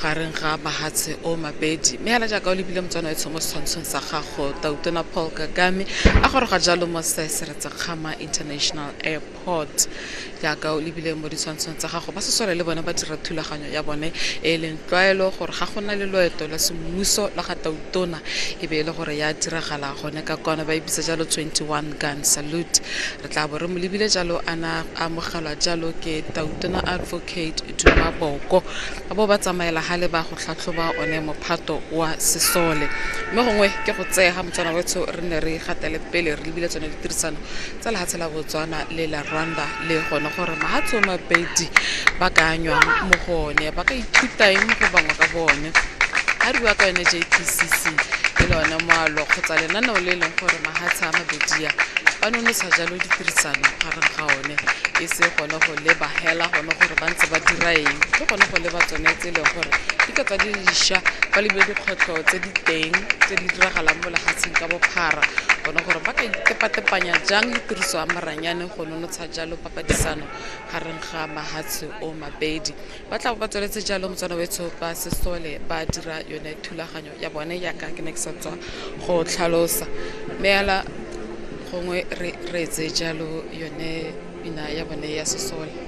gareng ga mahatshe o mabedi mme hela jaaka o lebile motswana e tshomo tshwantshong sa gago tautona Paul Kagame a goroga jalo mo Sir Seretse Khama International Airport jaaka o lebile mo ditshwantshong tsa gago ba sesole le bona ba dira thulaganyo ya bone e leng tlwaelo gore ga gona le loeto la semmuso la ga tautona e be le gore ya diragala gone ka kona ba ibisa jalo 21 gun salute re tla bo re mo lebile jalo ana amogelwa jalo ke tautona advocate Duma Boko ba ba tsamaela hale ba go tlhatlhoba one mophato wa sesole mme gongwe ke go tseega motsana wetso re ne re gatele pele re lebile tsone ditirisano tsa lehatshe la Botswana le la RWANDA le gone gore mahatso mabedi ba ka anywa mo gone ba ka ithuta eng go bangwa ka bone a re bua ka yone JPCC le lone moalo kgotsa lenaneo le leng gore mahatsa a mabedia ba nonosa jalo ditirisano gareng ga one e se gone go leba hela gone gore ba ntse ba dira eng ke gone go leba tsone tse leng gore di ka tsa di diša ba lebe dikgwetlho tse di teng tse di diragalang mo lehatsheng ka bophara gone gore ba ka itepatepanya jang le tiriso ya maranyane go nonotsha jalo papadisano gareng ga mahatshe o mabedi ba tla ba tsweletse jalo motswana wetso ba sesole ba dira yone thulaganyo ya bone yaka ke ne ke sa tswa go tlhalosa meela gongwe re etse jalo yone ina ya bone ya sesole